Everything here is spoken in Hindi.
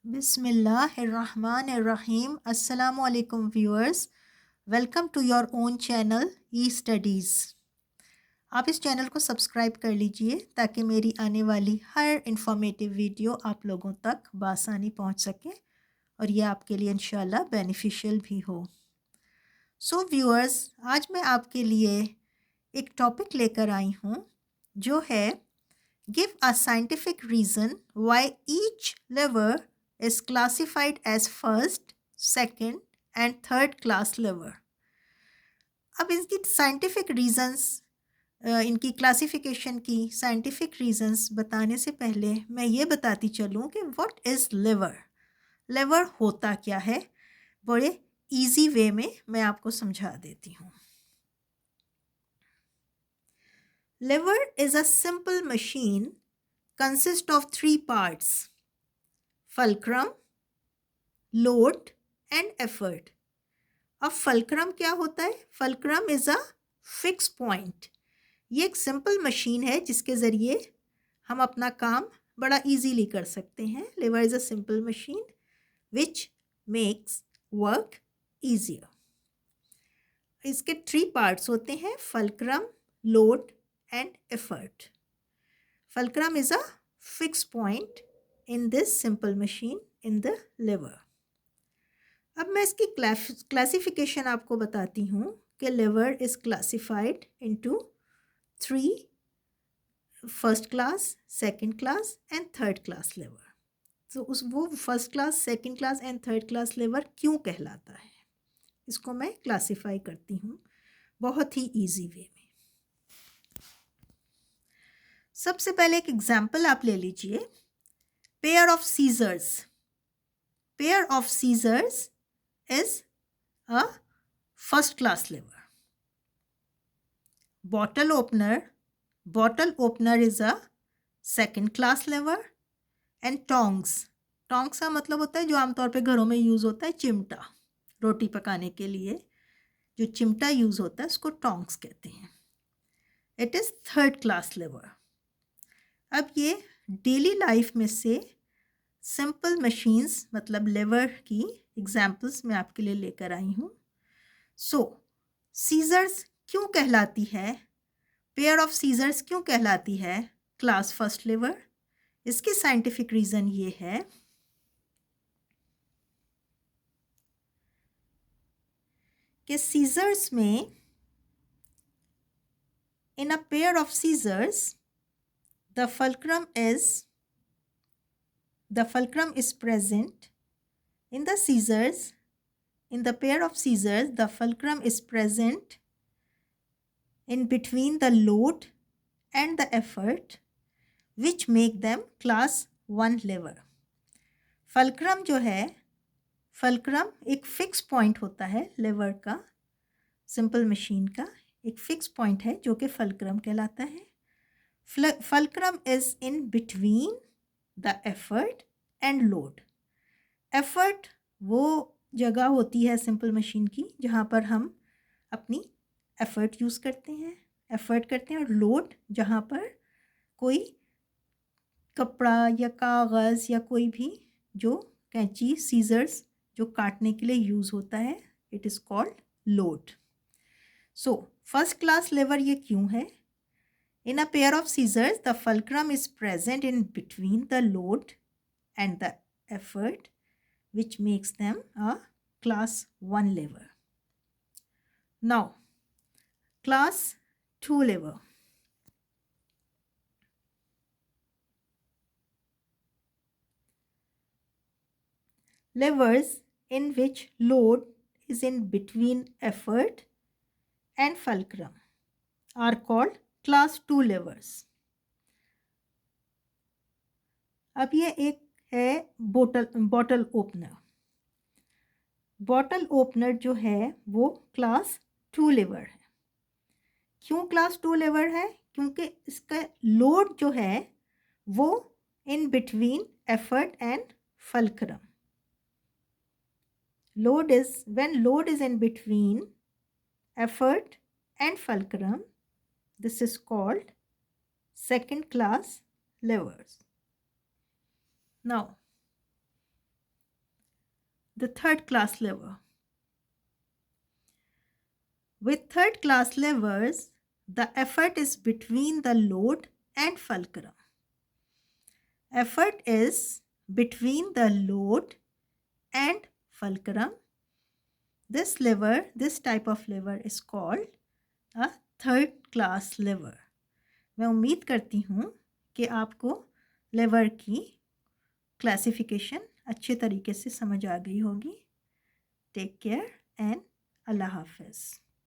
Bismillahirrahmanirrahim. Assalamu alaikum viewers. Welcome to your own channel E studies. आप इस चैनल को सब्सक्राइब कर लीजिए ताकि मेरी आने वाली हर इंफॉर्मेटिव वीडियो आप लोगों तक बआसानी पहुंच सके और ये आपके लिए इंशाल्लाह बेनिफिशियल भी हो। सो व्यूअर्स, आज मैं आपके लिए एक टॉपिक लेकर आई हूँ जो है give a scientific reason why each liver is classified as first, second and third class liver। अब इसकी साइंटिफिक रीजंस, इनकी क्लासिफिकेशन की साइंटिफिक रीजंस बताने से पहले मैं ये बताती चलूँ कि व्हाट इज़ लिवर। लिवर होता क्या है, बड़े इजी वे में मैं आपको समझा देती हूँ। Liver is a simple machine consist of 3 parts: fulcrum, load and effort. अब फल्क्रम क्या होता है? Fulcrum is a fix point. ये एक सिंपल मशीन है जिसके ज़रिए हम अपना काम बड़ा इजीली कर सकते हैं। Liver is a simple machine which makes work easier. इसके 3 पार्ट्स होते हैं: fulcrum, load and effort. Fulcrum is a fix point in this simple machine in the liver. अब मैं इसकी क्लासिफिकेशन आपको बताती हूँ कि liver is classified into 3: first class, second class and third class liver. तो वो first class, second class and third class liver क्यों कहलाता है, इसको मैं क्लासिफाई करती हूँ बहुत ही इजी वे में। सबसे पहले एक एग्जांपल आप ले लीजिए। Pair of scissors. Pair of scissors is a first class lever. Bottle opener, bottle opener is a second class lever. And tongs, tongs का मतलब होता है जो आमतौर पे घरों में यूज़ होता है, चिमटा। रोटी पकाने के लिए जो चिमटा यूज़ होता है उसको टोंग्स कहते हैं। It is third class liver. अब ये डेली लाइफ में से सिंपल मशीन्स मतलब लिवर की एग्जाम्पल्स मैं आपके लिए लेकर आई हूँ। सो सीजर्स क्यों कहलाती है, पेयर ऑफ सीजर्स क्यों कहलाती है क्लास फर्स्ट लिवर? इसकी साइंटिफिक रीज़न ये है कि सीजर्स में, in a pair of scissors, the fulcrum is present in the scissors. In the pair of scissors, the fulcrum is present in between the load and the effort, which make them class 1 lever. fulcrum जो है, fulcrum एक फिक्स पॉइंट होता है लेवर का, सिंपल मशीन का एक फिक्स पॉइंट है जो कि फल्क्रम कहलाता है। fulcrum is in between the effort and load. effort वो जगह होती है सिंपल मशीन की जहाँ पर हम अपनी एफर्ट यूज़ करते हैं, एफर्ट करते हैं, और लोड जहाँ पर कोई कपड़ा या कागज़ या कोई भी जो कैंची, सीजर्स जो काटने के लिए यूज़ होता है, it is called load. So first class lever ये क्यों है? In a pair of scissors, the fulcrum is present in between the load and the effort, which makes them a class 1 lever. Now, class 2 lever. Levers in which load is in between effort and fulcrum are called class 2 levers. अब ये एक है बॉटल ओपनर। बॉटल ओपनर जो है वो क्लास 2 लेवर है। क्यों क्लास 2 लेवर है? क्योंकि इसका लोड जो है वो in between effort and fulcrum. Load is when load is in between effort and fulcrum, this is called second class levers. Now the third class lever. With third class levers, the effort is between the load and fulcrum. Effort is between the load and fulcrum. This lever, this type of lever is called a third class lever. मैं उम्मीद करती हूँ कि आपको लेवर की क्लासिफिकेशन अच्छे तरीके से समझ आ गई होगी. टेक केयर एंड अल्लाह हाफिज़.